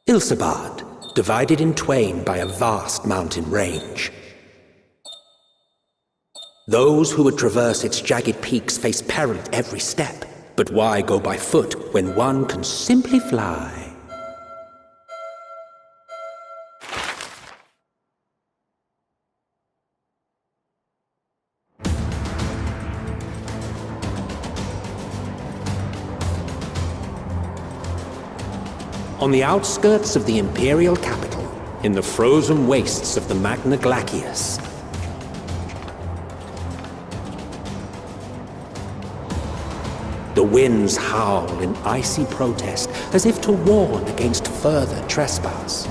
Ilsabard, divided in twain by a vast mountain range. Those who would traverse its jagged peaks face peril at every step. But why go by foot when one can simply fly? On the outskirts of the Imperial capital, in the frozen wastes of the Magna Glacius, the winds howl in icy protest, as if to warn against further trespass.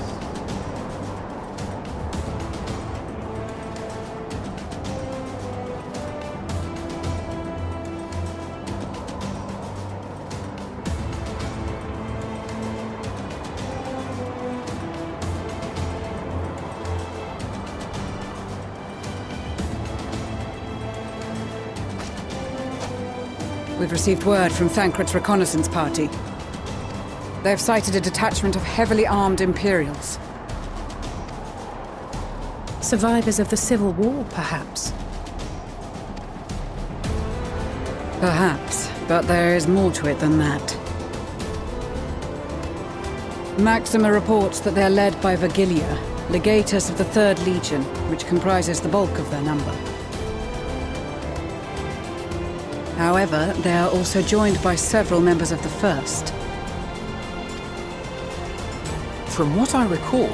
We've received word from Thancred's reconnaissance party. They've sighted a detachment of heavily armed Imperials. Survivors of the Civil War, perhaps? Perhaps, but there is more to it than that. Maxima reports that they're led by Vergilia, legatus of the 3rd Legion, which comprises the bulk of their number. However, they are also joined by several members of the 1st. From what I recall,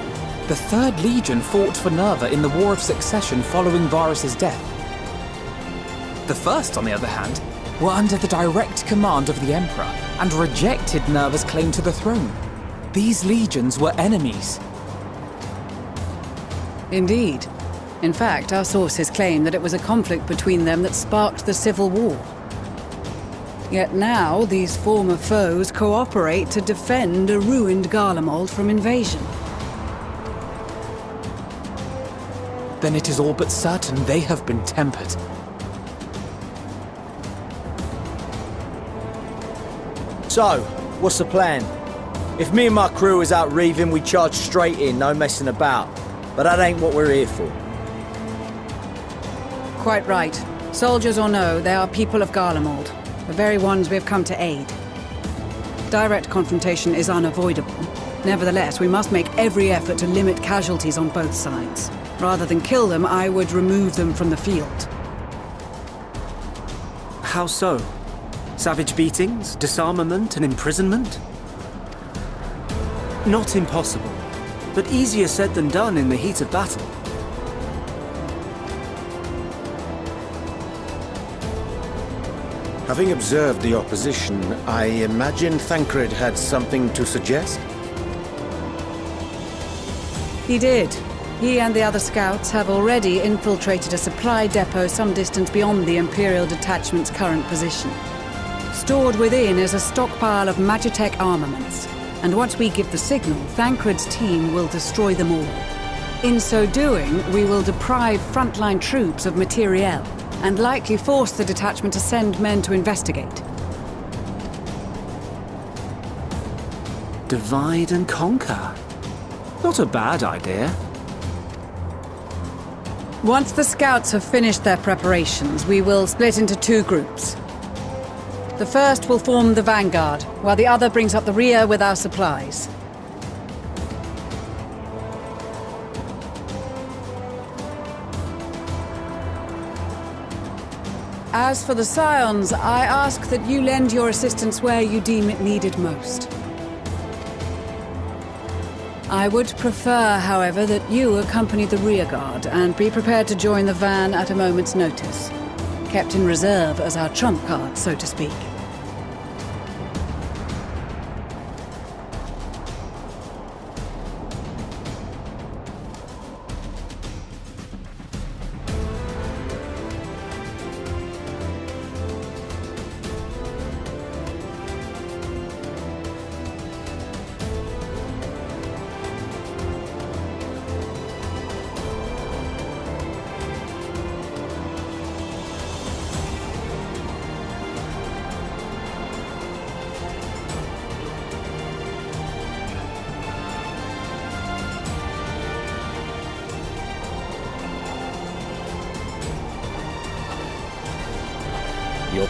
the 3rd Legion fought for Nerva in the War of Succession following Varus's death. The 1st, on the other hand, were under the direct command of the Emperor and rejected Nerva's claim to the throne. These legions were enemies. Indeed. In fact, our sources claim that it was a conflict between them that sparked the Civil War. Yet now, these former foes cooperate to defend a ruined Garlemald from invasion. Then it is all but certain they have been tempered. So, what's the plan? If me and my crew is out reaving, we charge straight in, no messing about. But that ain't what we're here for. Quite right. Soldiers or no, they are people of Garlemald. The very ones we have come to aid. Direct confrontation is unavoidable. Nevertheless, we must make every effort to limit casualties on both sides. Rather than kill them, I would remove them from the field. How so? Savage beatings, disarmament, and imprisonment? Not impossible, but easier said than done in the heat of battle. Having observed the opposition, I imagine Thancred had something to suggest? He did. He and the other scouts have already infiltrated a supply depot some distance beyond the Imperial detachment's current position. Stored within is a stockpile of Magitech armaments, and once we give the signal, Thancred's team will destroy them all. In so doing, we will deprive frontline troops of materiel, and likely force the detachment to send men to investigate. Divide and conquer. Not a bad idea. Once the scouts have finished their preparations, we will split into 2 groups. The first will form the vanguard, while the other brings up the rear with our supplies. As for the Scions, I ask that you lend your assistance where you deem it needed most. I would prefer, however, that you accompany the rearguard and be prepared to join the van at a moment's notice. Kept in reserve as our trump card, so to speak.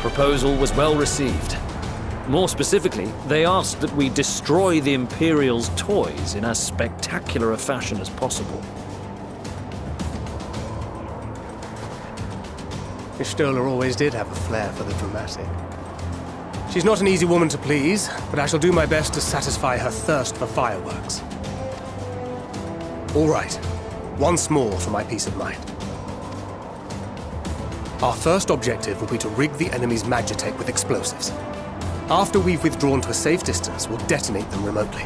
proposal was well received. More specifically, they asked that we destroy the Imperial's toys in as spectacular a fashion as possible. Miss Stoller always did have a flair for the dramatic. She's not an easy woman to please, but I shall do my best to satisfy her thirst for fireworks. All right, once more for my peace of mind. Our first objective will be to rig the enemy's Magitech with explosives. After we've withdrawn to a safe distance, we'll detonate them remotely.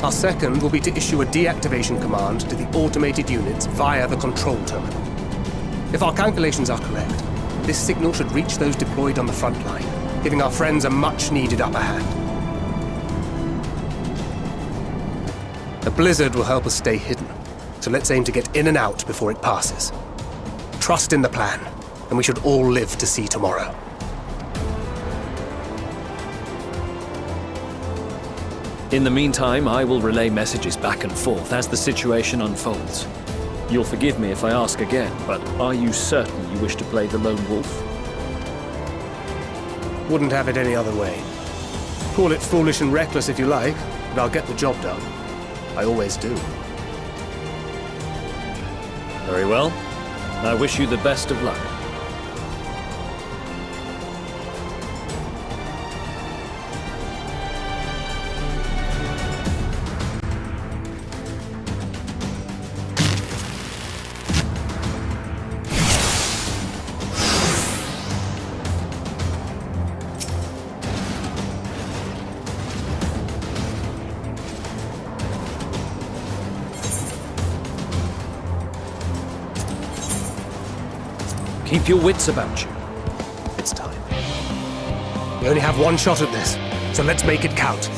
Our second will be to issue a deactivation command to the automated units via the control terminal. If our calculations are correct, this signal should reach those deployed on the front line, giving our friends a much-needed upper hand. A blizzard will help us stay hidden, so let's aim to get in and out before it passes. Trust in the plan, and we should all live to see tomorrow. In the meantime, I will relay messages back and forth as the situation unfolds. You'll forgive me if I ask again, but are you certain you wish to play the lone wolf? Wouldn't have it any other way. Call it foolish and reckless if you like, but I'll get the job done. I always do. Very well. I wish you the best of luck. Keep your wits about you. It's time. We only have one shot at this, so let's make it count.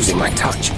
losing my touch.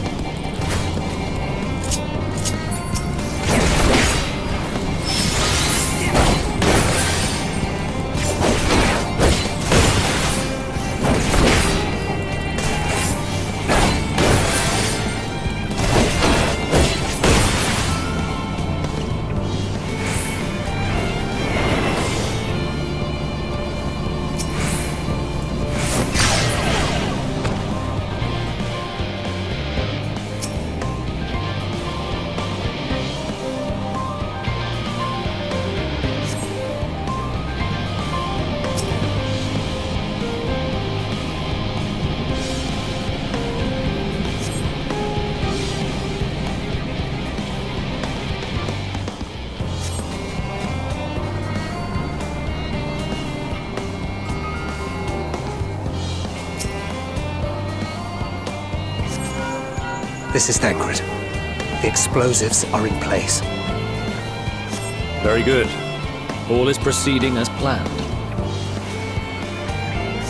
This is Thancred. The explosives are in place. Very good. All is proceeding as planned.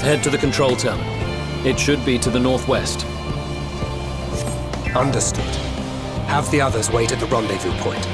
Head to the control terminal. It should be to the northwest. Understood. Have the others wait at the rendezvous point.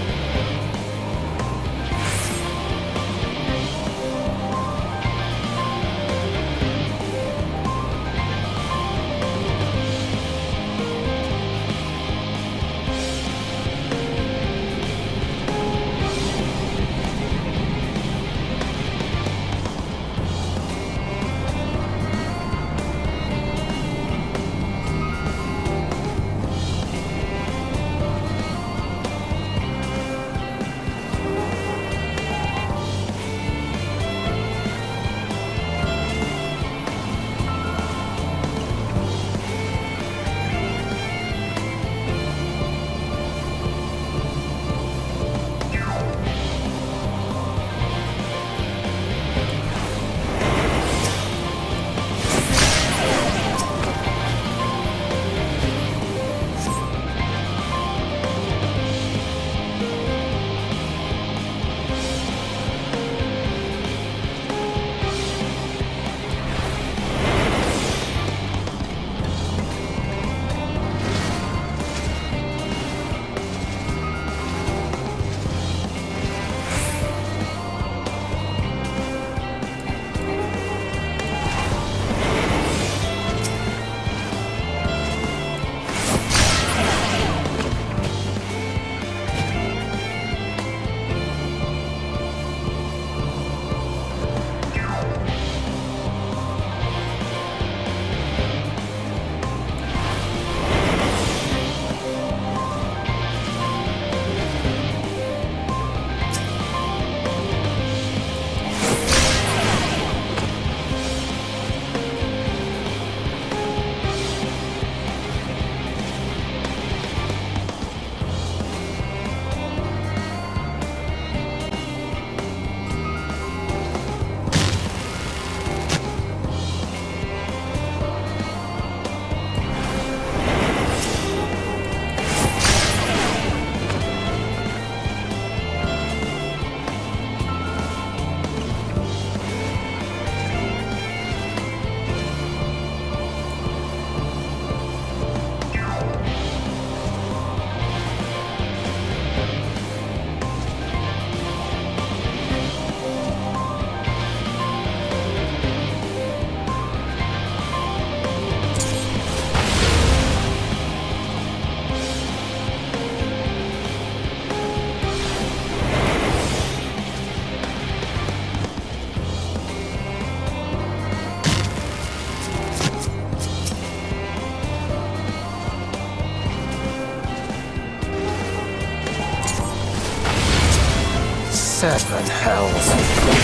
Seven hells.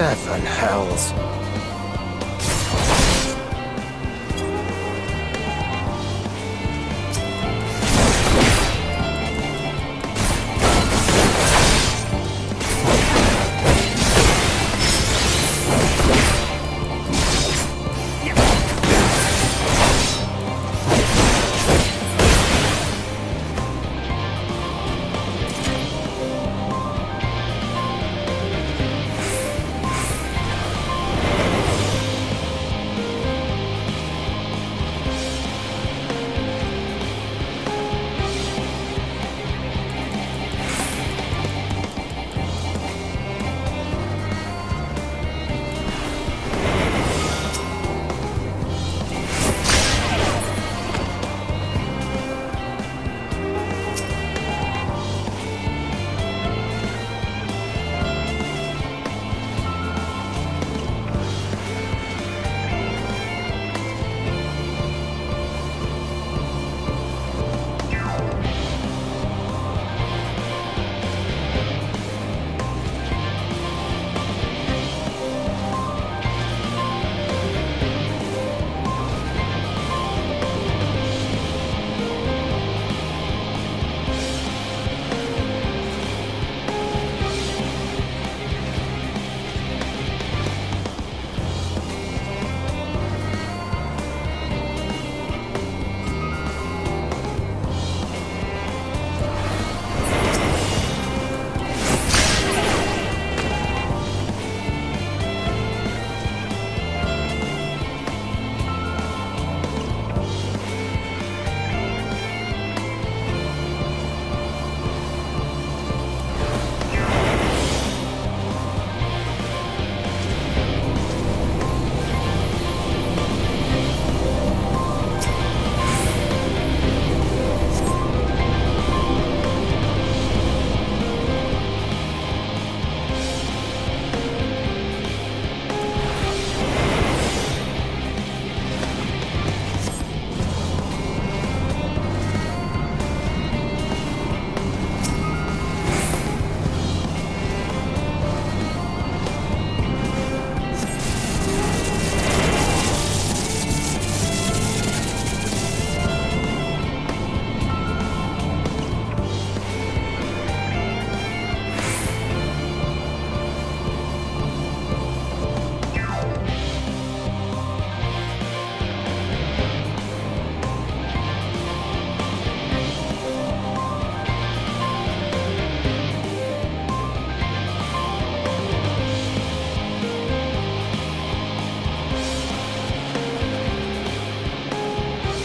Seven hells.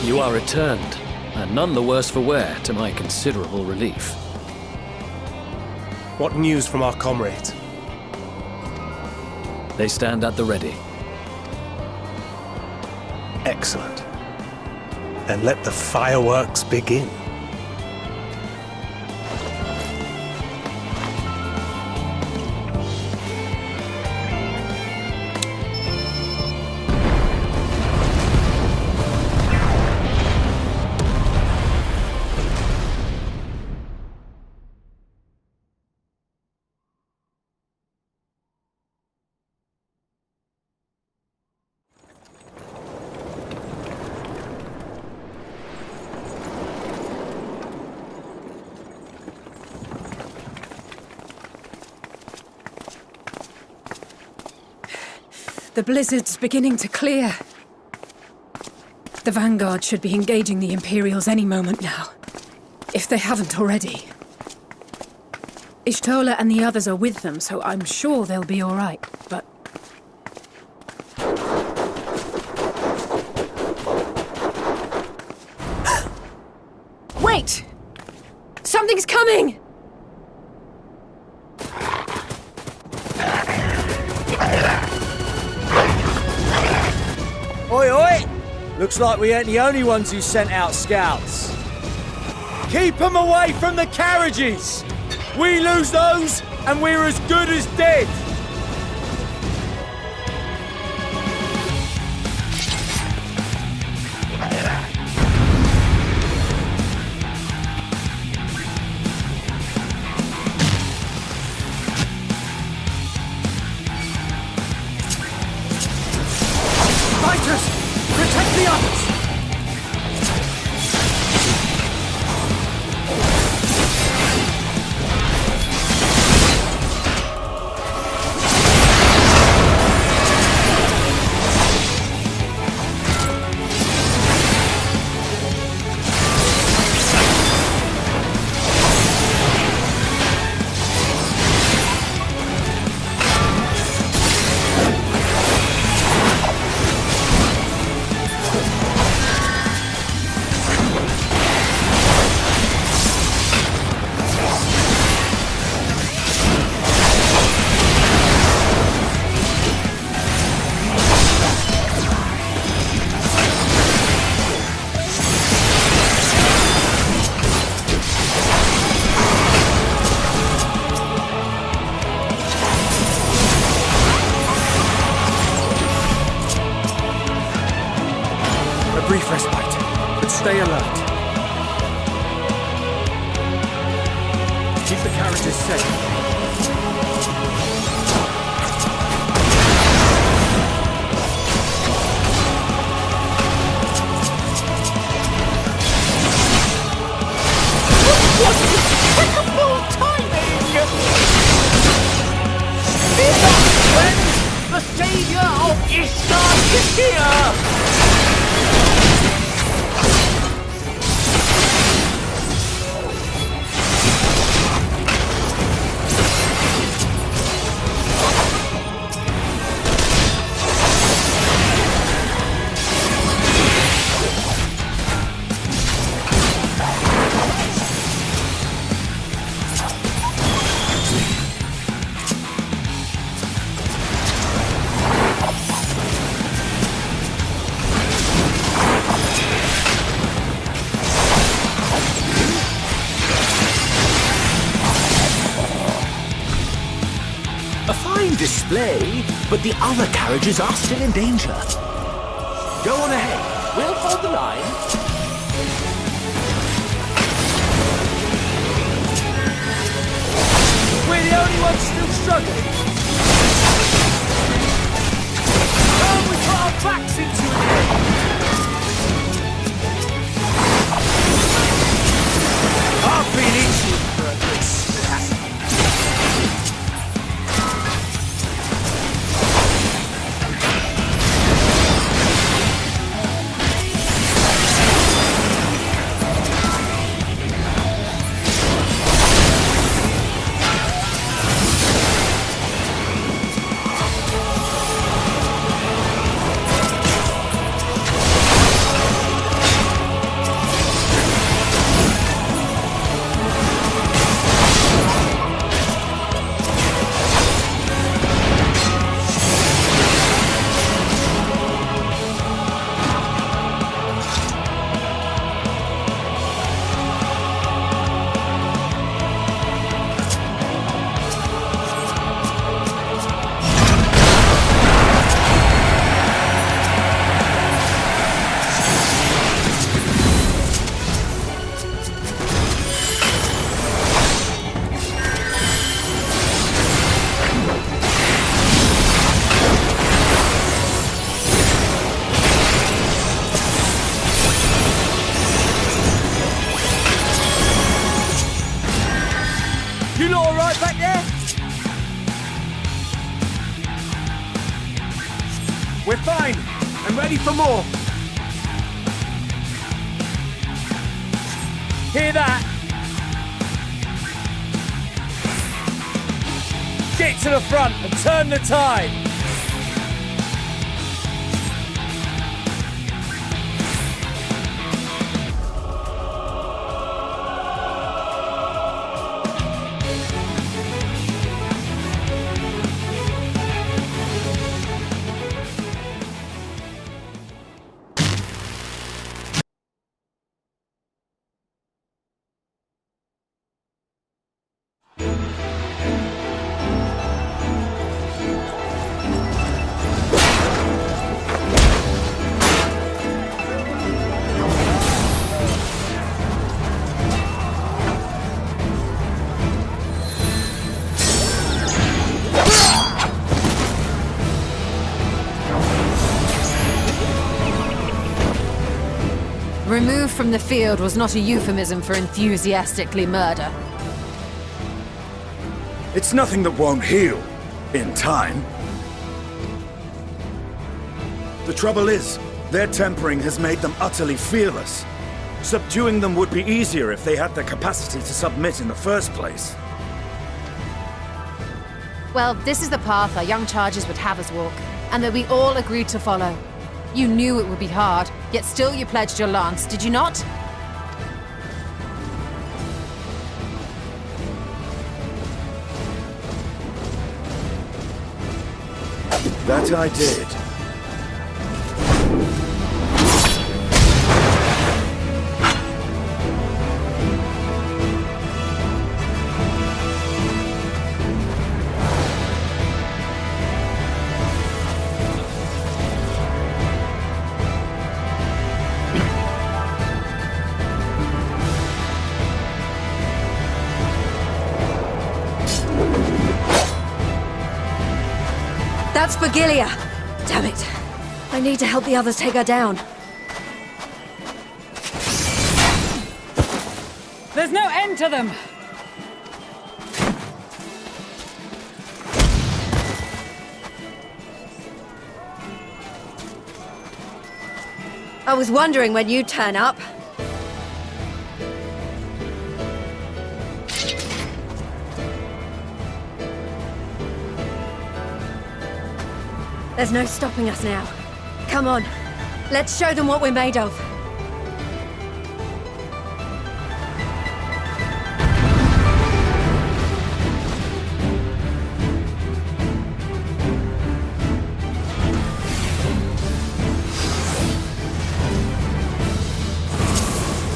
You are returned, and none the worse for wear, to my considerable relief. What news from our comrades? They stand at the ready. Excellent. Then let the fireworks begin. The blizzard's beginning to clear. The Vanguard should be engaging the Imperials any moment now, if they haven't already. Ishtola and the others are with them, so I'm sure they'll be all right, but... Wait! Something's coming! Oi, oi! Looks like we ain't the only ones who sent out scouts. Keep them away from the carriages! We lose those, and we're as good as dead! Stay alert. Keep the carriages safe. Impeccable timing! Is that when the savior of Ishtar is here? Display, but the other carriages are still in danger. Go on ahead. We'll hold the line. We're the only ones still struggling. Oh, we put our backs into it. I've been itching for a good slap. You lot all right back there? We're fine. I'm ready for more. Hear that? Get to the front and turn the tide. Removed from the field was not a euphemism for enthusiastically murder. It's nothing that won't heal in time. The trouble is, their tempering has made them utterly fearless. Subduing them would be easier if they had the capacity to submit in the first place. Well, this is the path our young charges would have us walk, and that we all agreed to follow. You knew it would be hard, yet still you pledged your lance, did you not? That I did. That's Virgilia! Damn it. I need to help the others take her down. There's no end to them! I was wondering when you'd turn up. There's no stopping us now. Come on, let's show them what we're made of.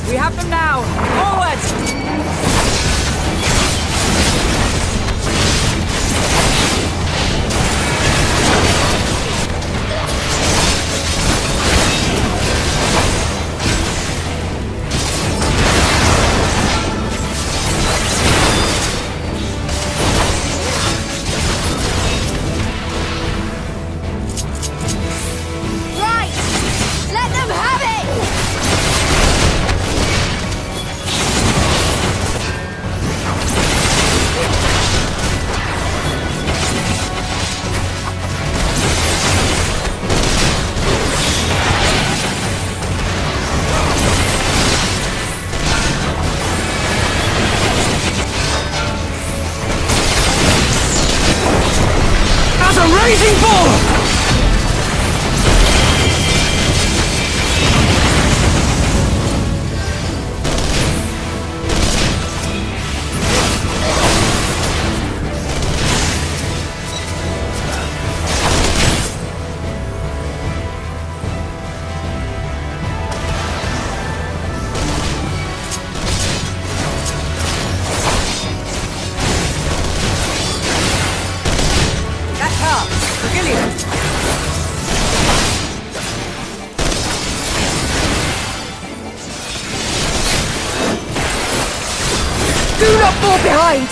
We have them now! Forward! Raging Bull! Do not fall behind!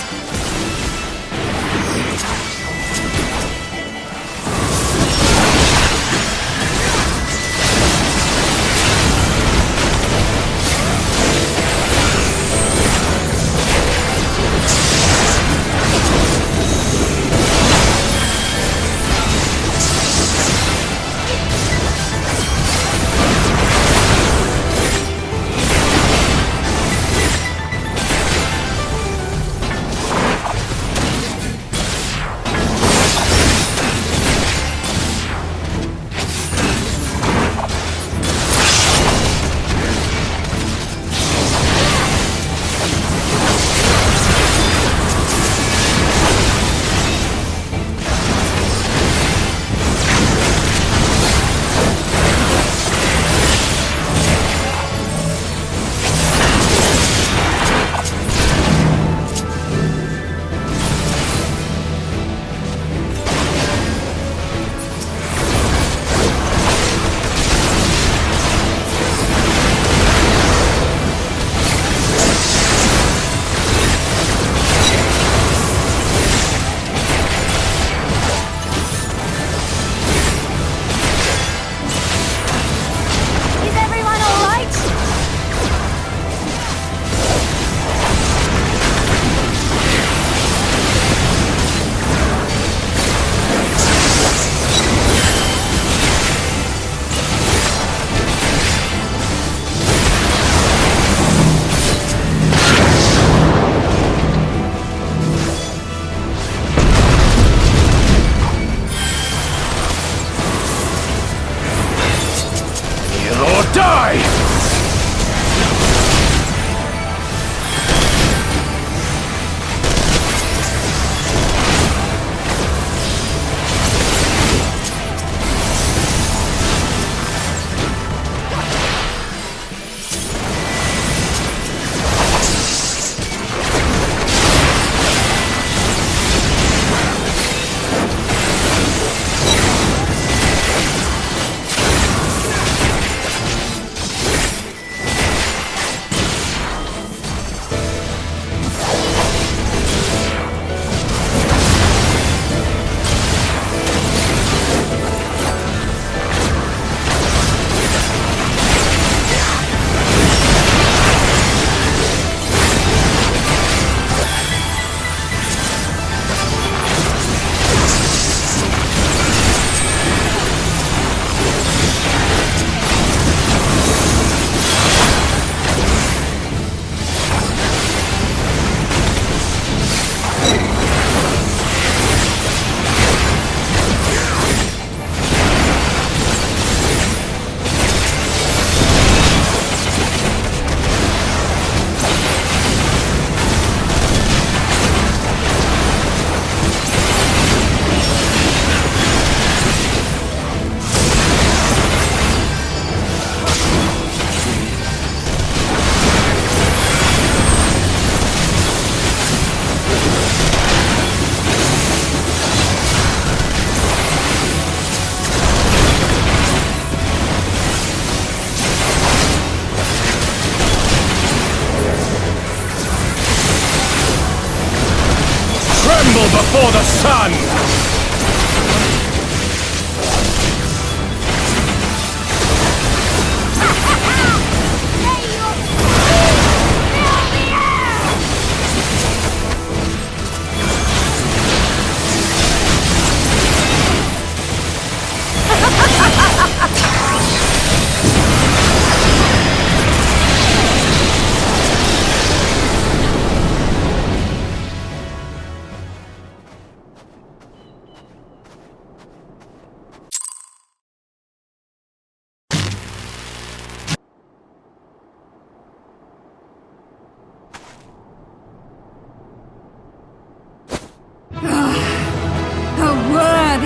Tremble before the sun!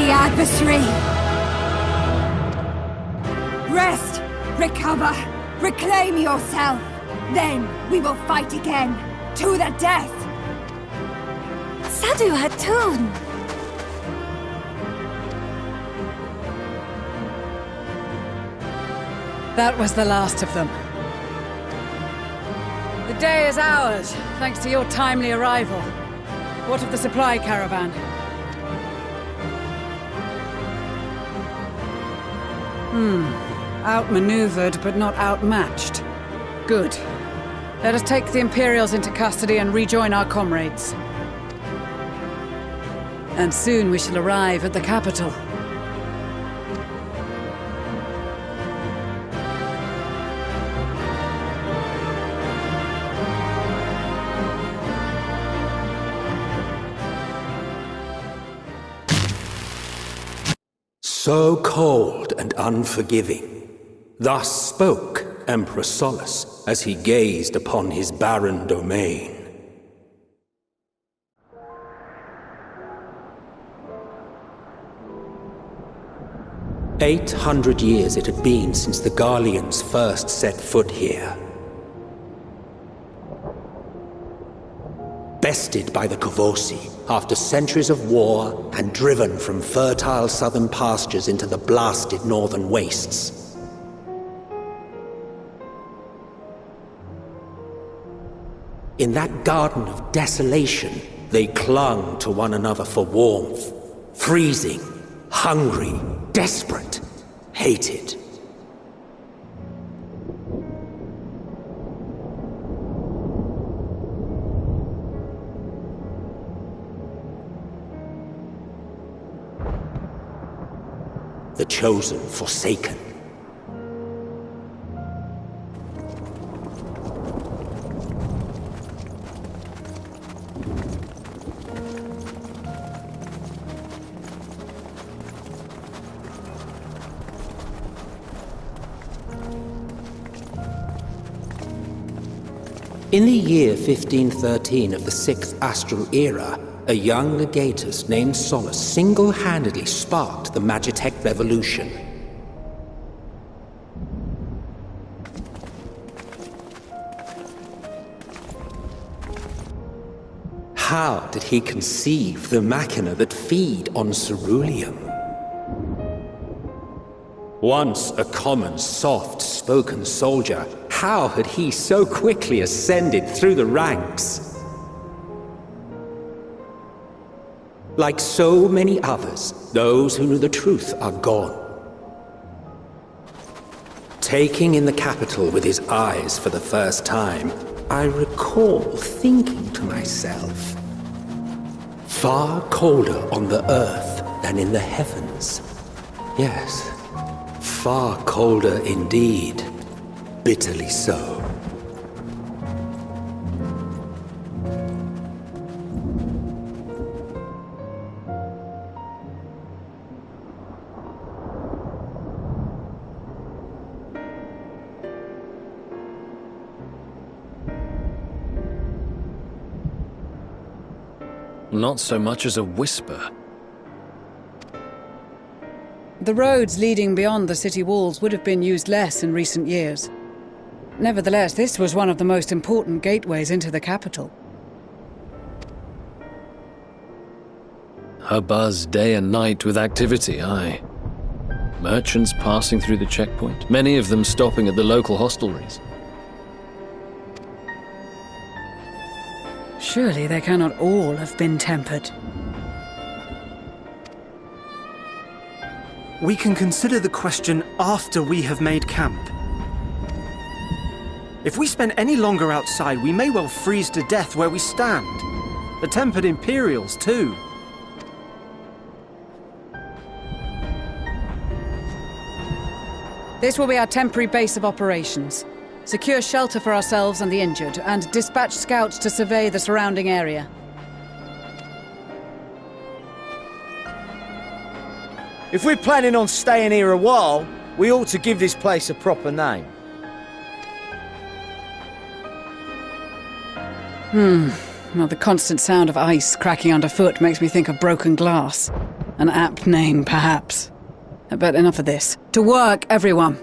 Adversary! Rest! Recover! Reclaim yourself! Then we will fight again! To the death! Sadu Hatun! That was the last of them. The day is ours, thanks to your timely arrival. What of the supply caravan? Outmaneuvered, but not outmatched. Good. Let us take the Imperials into custody and rejoin our comrades. And soon we shall arrive at the capital. So cold and unforgiving. Thus spoke Emperor Solus as he gazed upon his barren domain. "800 years it had been since the Garleans first set foot here. Bested by the Kavosi after centuries of war and driven from fertile southern pastures into the blasted northern wastes. In that garden of desolation, they clung to one another for warmth, freezing, hungry, desperate, hated. The chosen forsaken. In the year 1513 of the 6th Astral Era, a young legatus named Solus single-handedly sparked the Magitech Revolution. How did he conceive the machina that feed on ceruleum? Once a common, soft-spoken soldier, how had he so quickly ascended through the ranks? Like so many others, those who knew the truth are gone. Taking in the capital with his eyes for the first time, I recall thinking to myself, far colder on the earth than in the heavens. Yes, far colder indeed, bitterly so. Not so much as a whisper. The roads leading beyond the city walls would have been used less in recent years. Nevertheless, this was one of the most important gateways into the capital. A buzz day and night with activity, aye. Merchants passing through the checkpoint, many of them stopping at the local hostelries. Surely they cannot all have been tempered. We can consider the question after we have made camp. If we spend any longer outside, we may well freeze to death where we stand. The tempered Imperials, too. This will be our temporary base of operations. Secure shelter for ourselves and the injured, and dispatch scouts to survey the surrounding area. If we're planning on staying here a while, we ought to give this place a proper name. Well, the constant sound of ice cracking underfoot makes me think of broken glass. An apt name, perhaps. But enough of this. To work, everyone!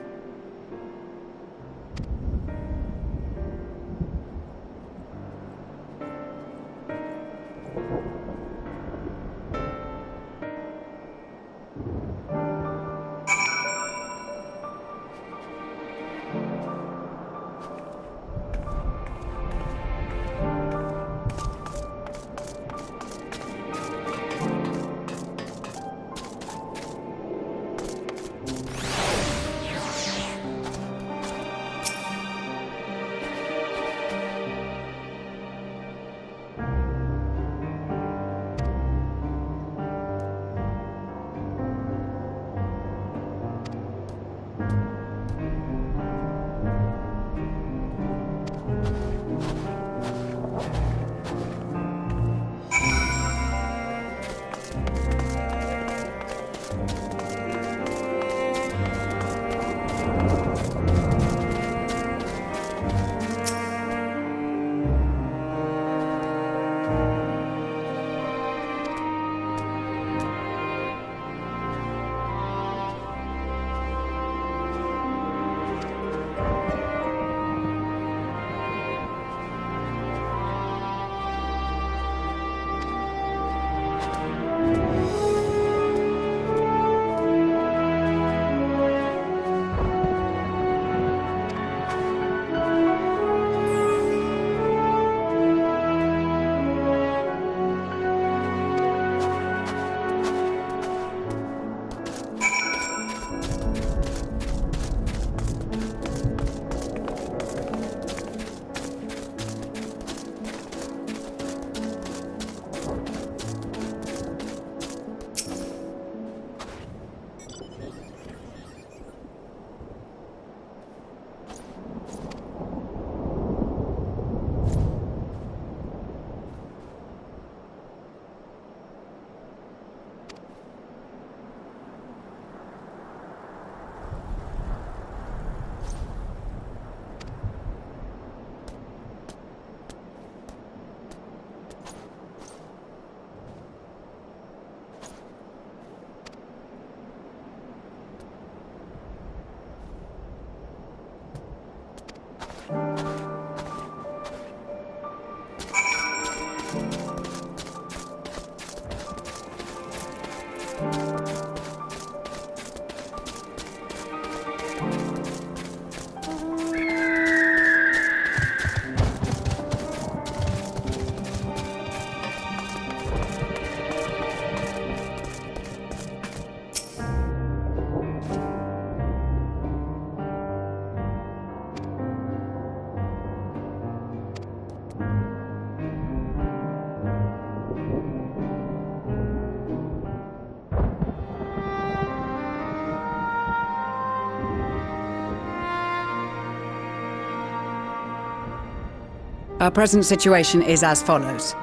Our present situation is as follows.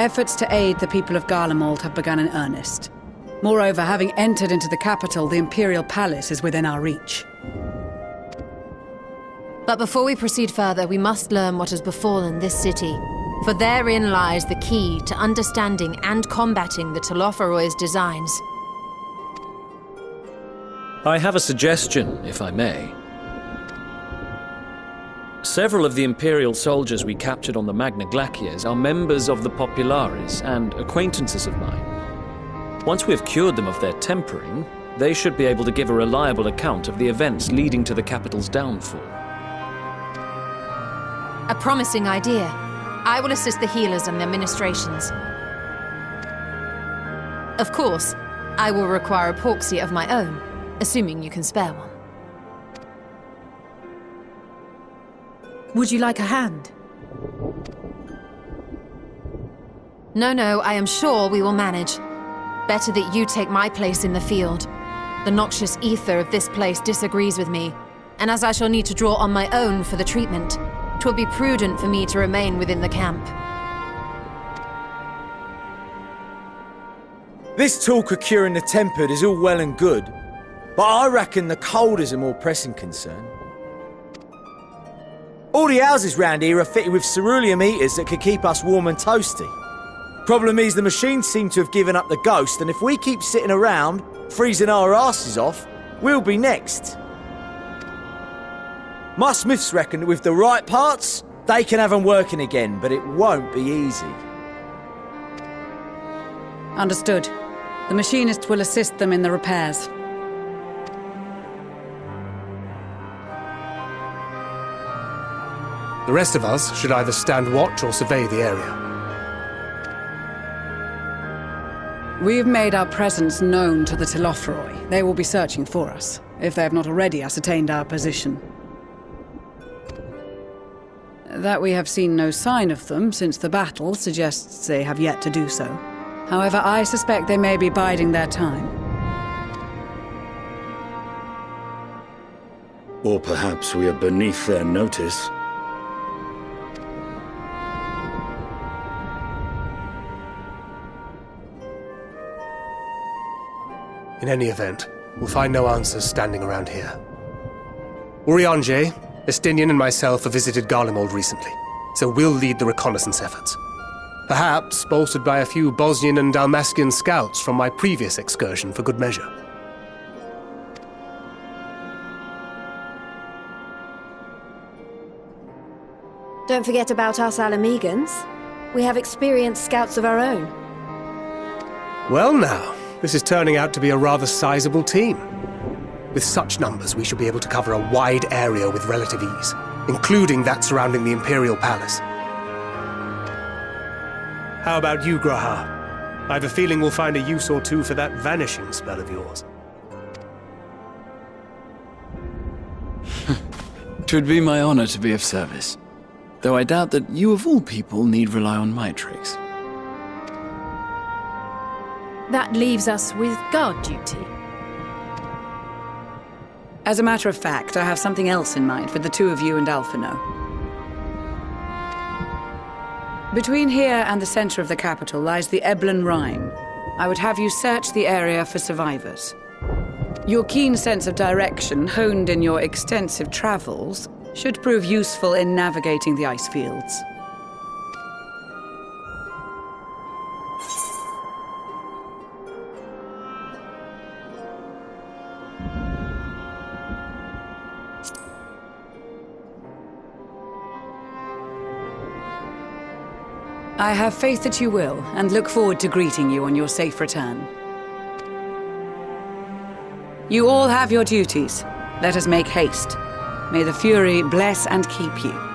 Efforts to aid the people of Garlemald have begun in earnest. Moreover, having entered into the capital, the Imperial Palace is within our reach. But before we proceed further, we must learn what has befallen this city, for therein lies the key to understanding and combating the Telophoroid's designs. I have a suggestion, if I may. Several of the Imperial soldiers we captured on the Magna Glaciers are members of the Populares and acquaintances of mine. Once we have cured them of their tempering, they should be able to give a reliable account of the events leading to the capital's downfall. A promising idea. I will assist the healers and their ministrations. Of course, I will require a porxia of my own, assuming you can spare one. Would you like a hand? No, I am sure we will manage. Better that you take my place in the field. The noxious ether of this place disagrees with me, and as I shall need to draw on my own for the treatment, 'twill be prudent for me to remain within the camp. This talk of curing the tempered is all well and good, but I reckon the cold is a more pressing concern. All the houses round here are fitted with ceruleum heaters that could keep us warm and toasty. Problem is, the machines seem to have given up the ghost, and if we keep sitting around, freezing our asses off, we'll be next. My smiths reckon that with the right parts, they can have them working again, but it won't be easy. Understood. The machinists will assist them in the repairs. The rest of us should either stand watch or survey the area. We've made our presence known to the Telophoroi. They will be searching for us, if they have not already ascertained our position. That we have seen no sign of them since the battle suggests they have yet to do so. However, I suspect they may be biding their time. Or perhaps we are beneath their notice. In any event, we'll find no answers standing around here. Urianger, Estinian and myself have visited Garlemald recently, so we'll lead the reconnaissance efforts. Perhaps bolstered by a few Bosnian and Dalmatian scouts from my previous excursion for good measure. Don't forget about us Alamegans. We have experienced scouts of our own. Well now, this is turning out to be a rather sizable team. With such numbers, we should be able to cover a wide area with relative ease, including that surrounding the Imperial Palace. How about you, Graha? I have a feeling we'll find a use or two for that vanishing spell of yours. 'Twould be my honor to be of service, though I doubt that you of all people need rely on my tricks. That leaves us with guard duty. As a matter of fact, I have something else in mind for the two of you and Alphino. Between here and the center of the capital lies the Eblan Rhine. I would have you search the area for survivors. Your keen sense of direction, honed in your extensive travels, should prove useful in navigating the ice fields. I have faith that you will, and look forward to greeting you on your safe return. You all have your duties. Let us make haste. May the Fury bless and keep you.